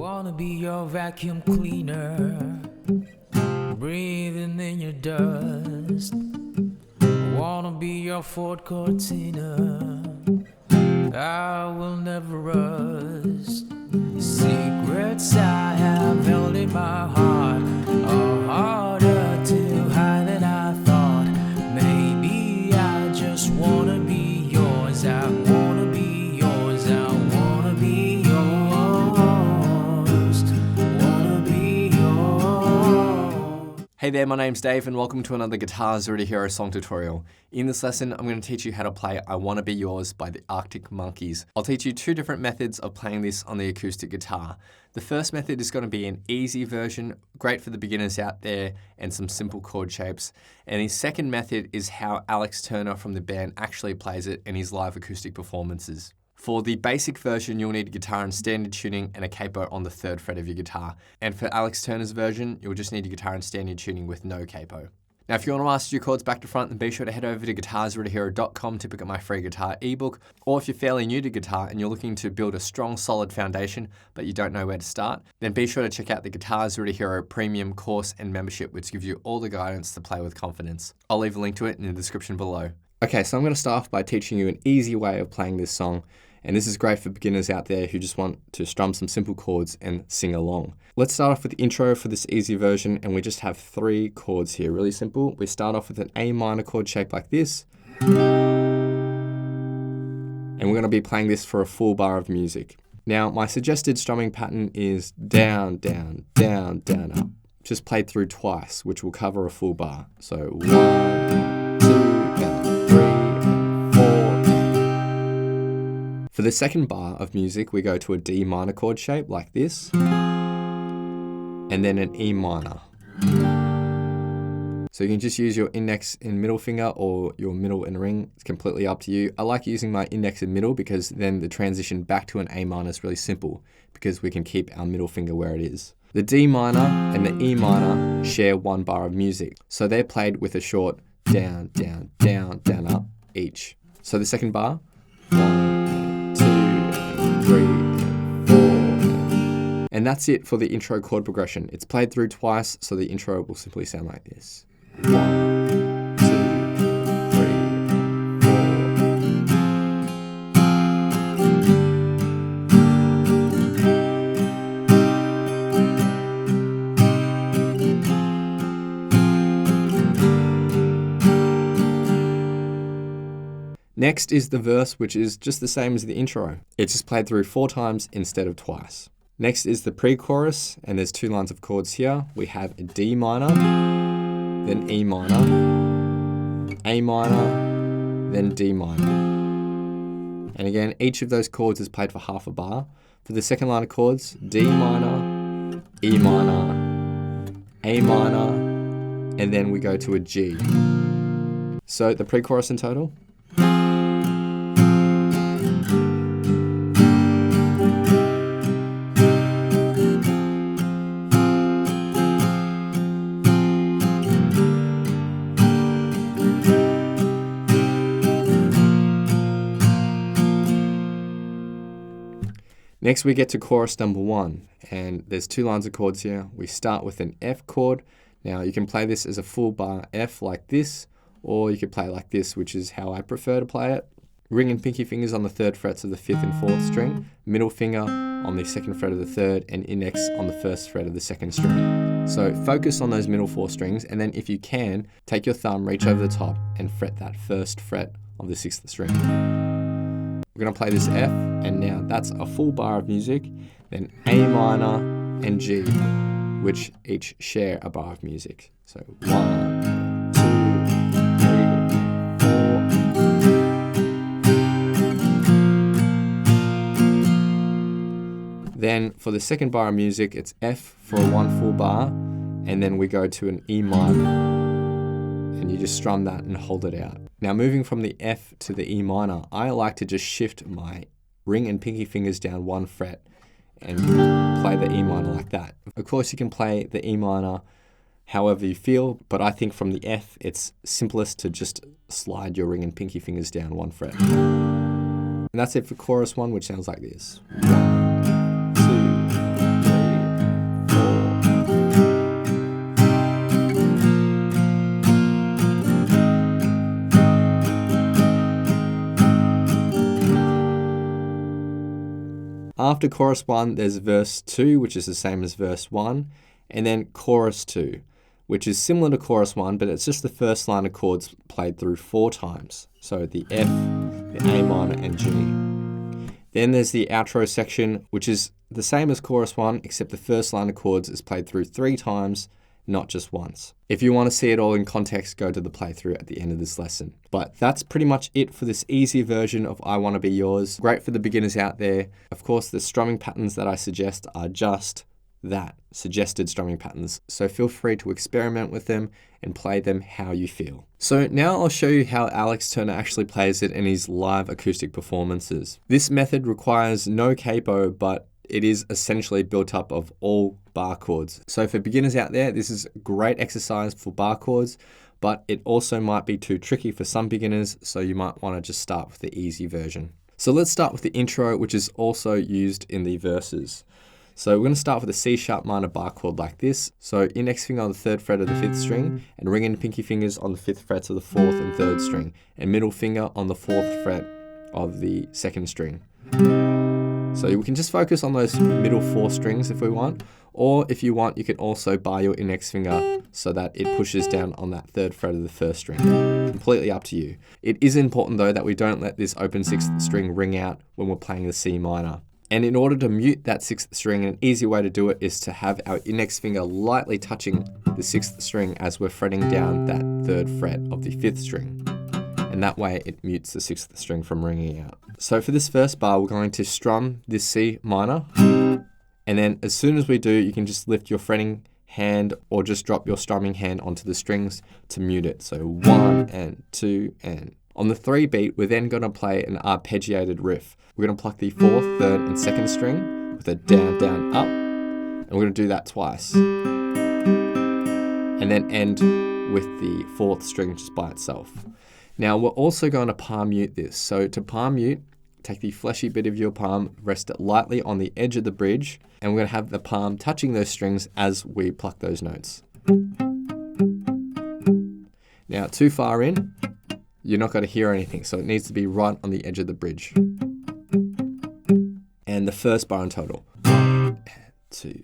wanna be your vacuum cleaner, breathing in your dust. Wanna be your Ford Cortina, I will never rust. Secrets I have held in my heart are harder to hide than I thought. Maybe I just wanna be yours. I wanna be yours. I wanna be yours. Wanna be yours. Hey there, my name's Dave and welcome to another Guitars Already Hero song tutorial. In this lesson, I'm going to teach you how to play I Wanna Be Yours by the Arctic Monkeys. I'll teach you two different methods of playing this on the acoustic guitar. The first method is going to be an easy version, great for the beginners out there, and some simple chord shapes. And the second method is how Alex Turner from the band actually plays it in his live acoustic performances. For the basic version, you'll need a guitar in standard tuning and a capo on the 3rd fret of your guitar. And for Alex Turner's version, you'll just need a guitar in standard tuning with no capo. Now, if you want to master your chords back to front, then be sure to head over to guitarsreadyhero.com to pick up my free guitar ebook. Or if you're fairly new to guitar and you're looking to build a strong, solid foundation, but you don't know where to start, then be sure to check out the Guitars Already Hero Premium course and membership, which gives you all the guidance to play with confidence. I'll leave a link to it in the description below. Okay, so I'm going to start off by teaching you an easy way of playing this song. And this is great for beginners out there who just want to strum some simple chords and sing along. Let's start off with the intro for this easy version, and we just have 3 chords here, really simple. We start off with an A minor chord shape like this. And we're going to be playing this for a full bar of music. Now, my suggested strumming pattern is down, down, down, down, up. Just played through twice, which will cover a full bar. So 1, 2, and 3, and 4. For the second bar of music, we go to a D minor chord shape like this, and then an E minor. So you can just use your index and middle finger or your middle and ring. It's completely up to you. I like using my index and middle because then the transition back to an A minor is really simple because we can keep our middle finger where it is. The D minor and the E minor share 1 bar of music. So they're played with a short down, down, down, down, up each. So the second bar, 1, 2, 3, 4. And that's it for the intro chord progression. It's played through twice, so the intro will simply sound like this. 1, 2, 3, 4. Next is the verse, which is just the same as the intro. It's just played through 4 times instead of twice. Next is the pre-chorus, and there's 2 lines of chords here. We have a D minor, then E minor, A minor, then D minor. And again, each of those chords is played for half a bar. For the second line of chords, D minor, E minor, A minor, and then we go to a G. So the pre-chorus in total. Next we get to chorus number 1, and there's 2 lines of chords here. We start with an F chord. Now you can play this as a full bar F like this, or you could play it like this, which is how I prefer to play it. Ring and pinky fingers on the 3rd frets of the 5th and 4th string, middle finger on the 2nd fret of the 3rd, and index on the 1st fret of the 2nd string. So focus on those middle 4 strings, and then if you can, take your thumb, reach over the top, and fret that 1st fret of the 6th string. We're going to play this F, and now that's a full bar of music, then A minor and G, which each share a bar of music. So 1, 2, 3, 4. Then for the second bar of music, it's F for a 1 full bar, and then we go to an E minor. And you just strum that and hold it out. Now moving from the F to the E minor, I like to just shift my ring and pinky fingers down 1 fret and play the E minor like that. Of course you can play the E minor however you feel, but I think from the F it's simplest to just slide your ring and pinky fingers down 1 fret. And that's it for chorus 1, which sounds like this. 1, 2, 3. After chorus 1, there's verse 2, which is the same as verse 1, and then chorus 2, which is similar to chorus 1, but it's just the first line of chords played through 4 times. So the F, the A minor, and G. Then there's the outro section, which is the same as chorus 1, except the first line of chords is played through 3 times, not just once. If you want to see it all in context, go to the playthrough at the end of this lesson. But that's pretty much it for this easy version of I Wanna Be Yours. Great for the beginners out there. Of course, the strumming patterns that I suggest are just that, suggested strumming patterns. So feel free to experiment with them and play them how you feel. So now I'll show you how Alex Turner actually plays it in his live acoustic performances. This method requires no capo, but it is essentially built up of all bar chords. So for beginners out there, this is a great exercise for bar chords, but it also might be too tricky for some beginners, so you might want to just start with the easy version. So let's start with the intro, which is also used in the verses. So we're going to start with a C sharp minor bar chord like this. So index finger on the 3rd fret of the 5th string, and ring and pinky fingers on the 5th frets of the 4th and 3rd string, and middle finger on the 4th fret of the 2nd string. So we can just focus on those middle 4 strings if we want, or if you want, you can also bar your index finger so that it pushes down on that 3rd fret of the 1st string. Completely up to you. It is important though that we don't let this open 6th string ring out when we're playing the C minor. And in order to mute that 6th string, an easy way to do it is to have our index finger lightly touching the 6th string as we're fretting down that 3rd fret of the 5th string. And that way it mutes the 6th string from ringing out. So for this first bar, we're going to strum this C minor. And then as soon as we do, you can just lift your fretting hand or just drop your strumming hand onto the strings to mute it. So 1 and 2 and. On the 3 beat, we're then going to play an arpeggiated riff. We're going to pluck the 4th, 3rd, and 2nd string with a down, down, up. And we're going to do that twice. And then end with the 4th string just by itself. Now we're also going to palm mute this. So to palm mute, take the fleshy bit of your palm, rest it lightly on the edge of the bridge, and we're going to have the palm touching those strings as we pluck those notes. Now too far in, you're not going to hear anything, so it needs to be right on the edge of the bridge. And the first bar in total. 1, 2.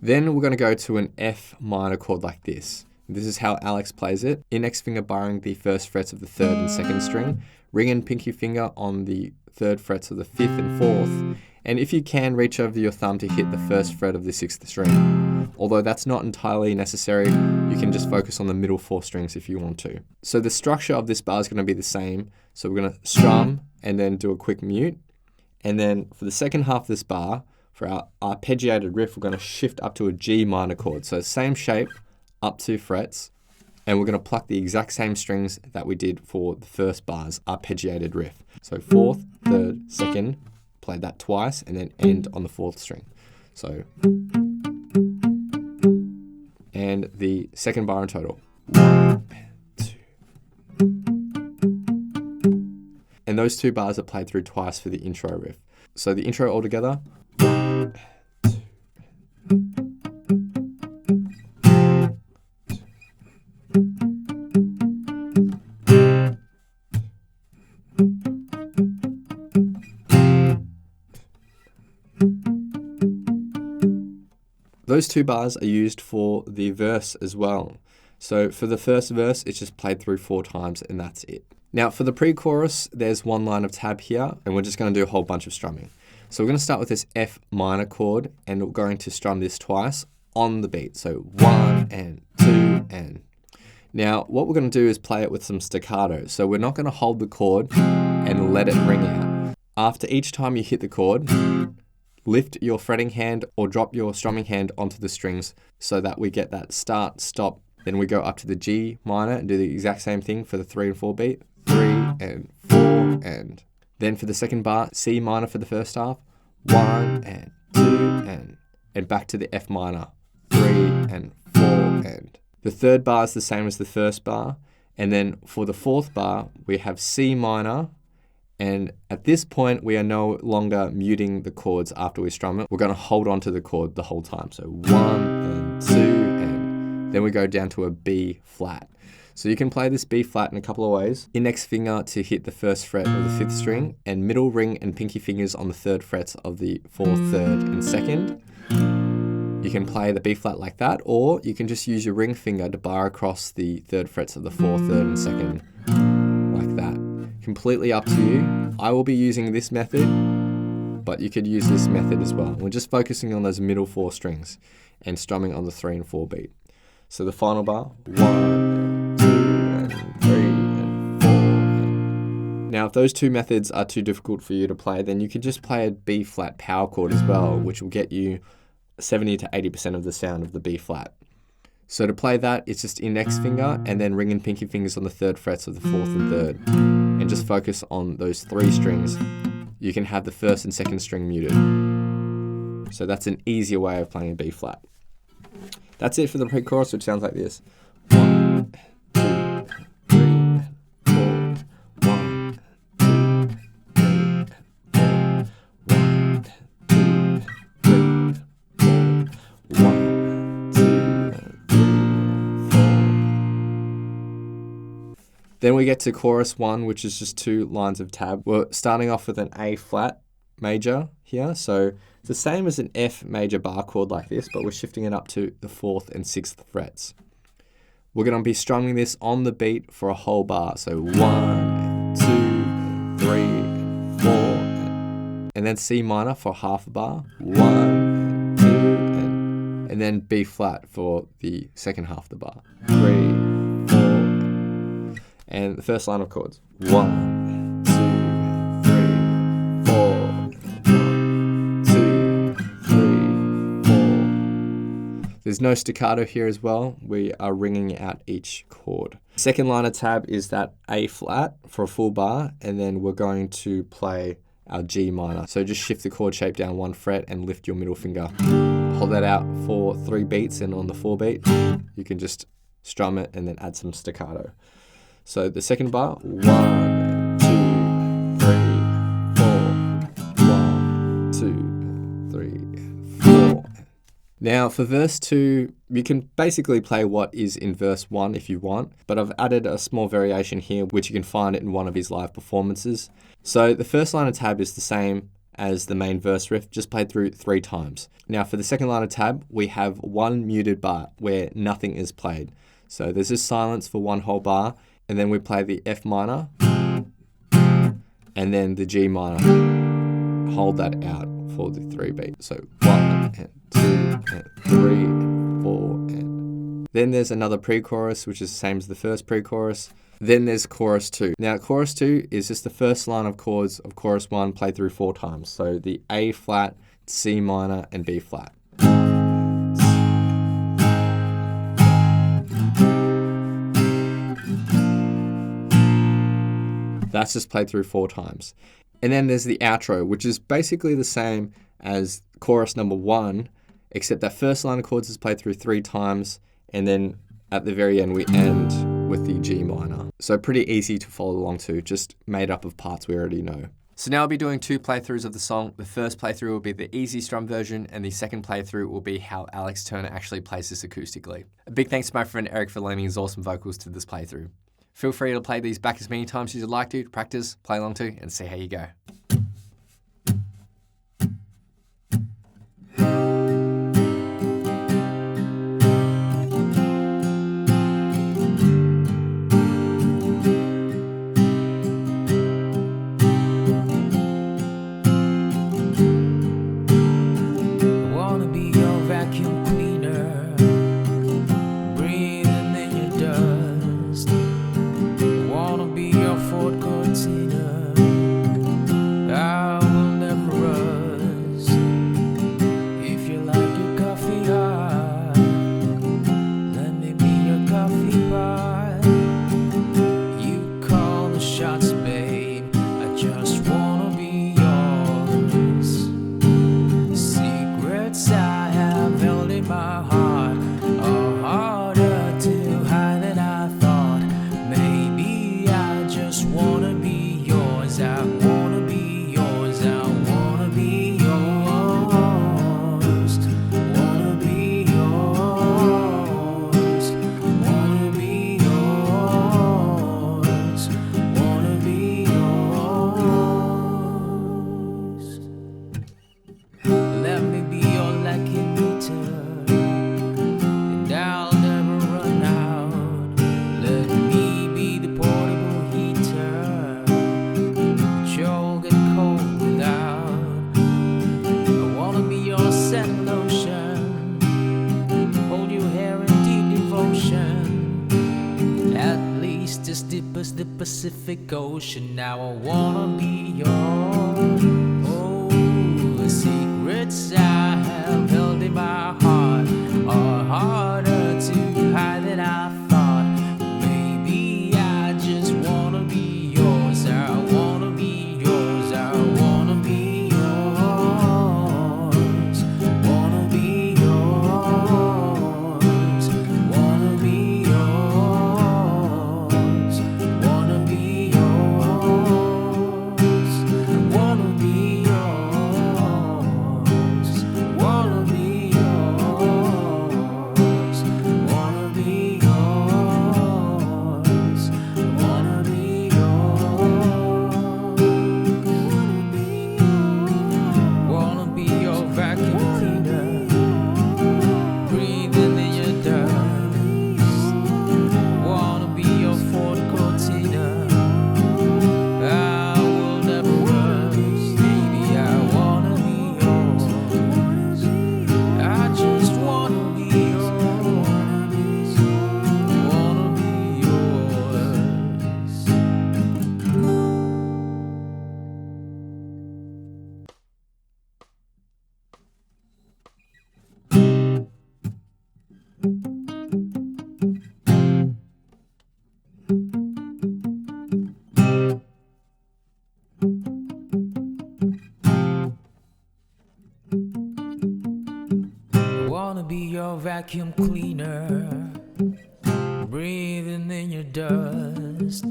Then we're going to go to an F minor chord like this. This is how Alex plays it. Index finger barring the 1st frets of the 3rd and 2nd string. Ring and pinky finger on the 3rd frets of the 5th and 4th. And if you can, reach over your thumb to hit the 1st fret of the 6th string. Although that's not entirely necessary, you can just focus on the middle 4 strings if you want to. So the structure of this bar is going to be the same. So we're going to strum and then do a quick mute. And then for the second half of this bar, for our arpeggiated riff, we're going to shift up to a G minor chord. So same shape, up 2 frets. And we're going to pluck the exact same strings that we did for the first bar's arpeggiated riff. So 4th, 3rd, 2nd, play that twice, and then end on the 4th string. So, and the second bar in total. 1 and 2. And those 2 bars are played through twice for the intro riff. So the intro altogether. 1 and 2. Those 2 bars are used for the verse as well. So for the first verse, it's just played through 4 times and that's it. Now for the pre-chorus, there's 1 line of tab here and we're just going to do a whole bunch of strumming. So we're going to start with this F minor chord and we're going to strum this twice on the beat. So 1 and 2 and. Now what we're going to do is play it with some staccato. So we're not going to hold the chord and let it ring out. After each time you hit the chord, lift your fretting hand or drop your strumming hand onto the strings so that we get that start, stop. Then we go up to the G minor and do the exact same thing for the 3 and 4 beat. 3 and 4 and. Then for the second bar, C minor for the first half. 1 and 2 and back to the F minor. 3 and 4 and. The third bar is the same as the first bar. And then for the 4th bar, we have C minor. And at this point, we are no longer muting the chords after we strum it. We're going to hold on to the chord the whole time. So 1 and 2 and then we go down to a B flat. So you can play this B flat in a couple of ways. Index finger to hit the first fret of the 5th string, and middle ring and pinky fingers on the 3rd frets of the 4th, 3rd, and 2nd. You can play the B flat like that, or you can just use your ring finger to bar across the 3rd frets of the 4th, 3rd, and 2nd, like that. Completely up to you. I will be using this method, but you could use this method as well. We're just focusing on those middle 4 strings and strumming on the 3 and 4 beat. So the final bar, 1, 2, and 3, and 4. Now, if those two methods are too difficult for you to play, then you could just play a B flat power chord as well, which will get you 70 to 80% of the sound of the B flat. So to play that, it's just index finger and then ring and pinky fingers on the 3rd frets of the 4th and 3rd, and just focus on those 3 strings. You can have the 1st and 2nd string muted. So that's an easier way of playing a B flat. That's it for the pre-chorus, which sounds like this. 1, 2, 3, 4. 1, 2, 3, 4. 1, 2, 3, 4. 1, 2, 3, 4. Then we get to chorus 1, which is just 2 lines of tab. We're starting off with an A flat major here, so it's the same as an F major bar chord like this, but we're shifting it up to the 4th and 6th frets. We're going to be strumming this on the beat for a whole bar, so 1, 2, 3, 4, and then C minor for half a bar, 1, 2, and then B flat for the second half of the bar, 3, 4, and the first line of chords, 1, 2, 3, 4. There's no staccato here as well. We are ringing out each chord. Second line of tab is that A flat for a full bar, and then we're going to play our G minor. So just shift the chord shape down 1 fret and lift your middle finger. Hold that out for 3 beats, and on the 4 beat, you can just strum it and then add some staccato. So the second bar, 1, 2, 3, 4, 1, 2, 3, 4. Now for verse 2, you can basically play what is in verse 1 if you want, but I've added a small variation here which you can find in one of his live performances. So the first line of tab is the same as the main verse riff, just played through 3 times. Now for the second line of tab, we have 1 muted bar where nothing is played. So there's just silence for 1 whole bar, and then we play the F minor, and then the G minor. Hold that out for the 3 beat. So 1 and 2 and 3 and 4 and then there's another pre-chorus, which is the same as the first pre-chorus. Then there's chorus 2. Now chorus 2 is just the first line of chords of chorus 1 played through 4 times. So the A flat, C minor, and B flat. That's just played through 4 times. And then there's the outro, which is basically the same as chorus number 1, except that first line of chords is played through 3 times, and then at the very end we end with the G minor. So pretty easy to follow along to, just made up of parts we already know. So now I'll be doing 2 playthroughs of the song. The first playthrough will be the easy strum version, and the second playthrough will be how Alex Turner actually plays this acoustically. A big thanks to my friend Eric for lending his awesome vocals to this playthrough. Feel free to play these back as many times as you'd like to, practice, play along to, and see how you go. Pacific Ocean. Now I wanna be yours. Oh, the secrets I have held in my heart are harder to hide than I thought. Maybe I just wanna be yours. I wanna be yours. I wanna be yours. Wanna be yours. Wanna be yours. Wanna be yours. Wanna be yours. Wanna be yours. Wanna be yours. Wanna be yours. Wanna be your vacuum cleaner, breathing in your dust. Wanna be your Ford Cortina. I will never rust, baby. I wanna be yours. I just wanna be yours. Wanna be yours. Wanna be your vacuum cleaner, breathing in your dust.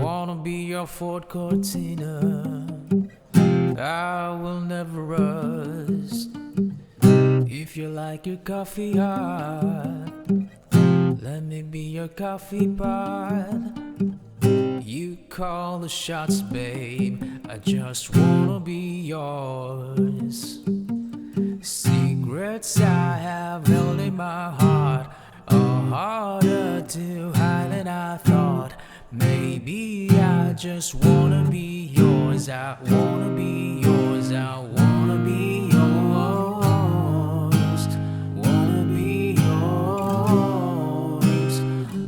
Wanna be your Ford Cortina. I will never rust. If you like your coffee hot, let me be your coffee pot. You call the shots, babe. I just wanna be yours. Secrets I have held in my heart are harder to hide than I thought. Maybe I just wanna be yours. I wanna be yours. I wanna be yours. Wanna be yours.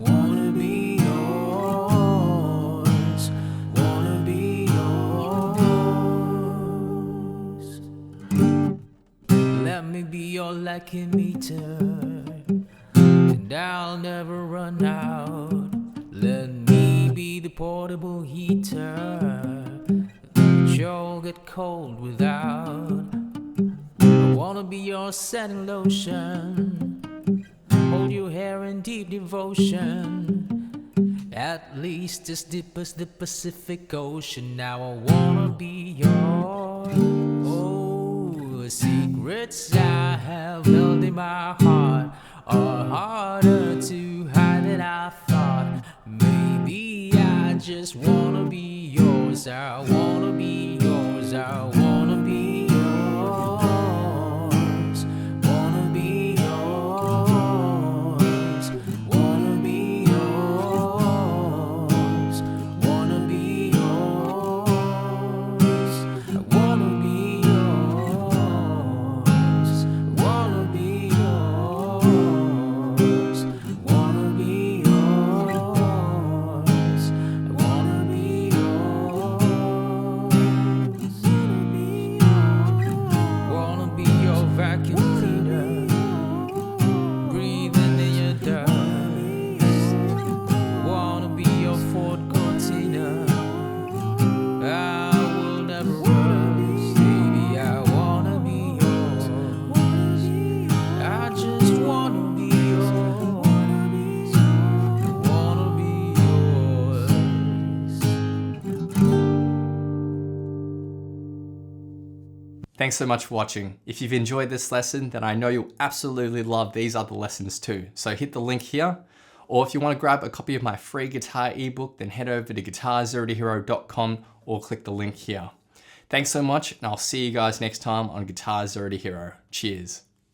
Wanna be yours. Wanna be yours. Let me be your lucky meter, and I'll never run out. Let me be the portable heater that you'll get cold without. I wanna be your setting lotion, hold your hair in deep devotion, at least as deep as the Pacific Ocean. Now I wanna be yours. Oh, the secrets I have held in my heart are harder to hide than I thought. Maybe I just wanna be yours. I wanna be yours. I wanna be yours. Wanna be yours. Wanna be yours. Wanna be yours. I wanna be yours. Wanna be yours. Wanna be yours. I wanna be yours. Wanna be your vacuum cleaner, breathing in your dust. Wanna be your Ford Cortina. I will never rust, baby. I wanna be yours. I just wanna be yours. Wanna be yours. Thanks so much for watching. If you've enjoyed this lesson, then I know you'll absolutely love these other lessons too. So hit the link here, or if you want to grab a copy of my free guitar ebook, then head over to guitarzerotohero.com or click the link here. Thanks so much, and I'll see you guys next time on Guitar Zero to Hero. Cheers.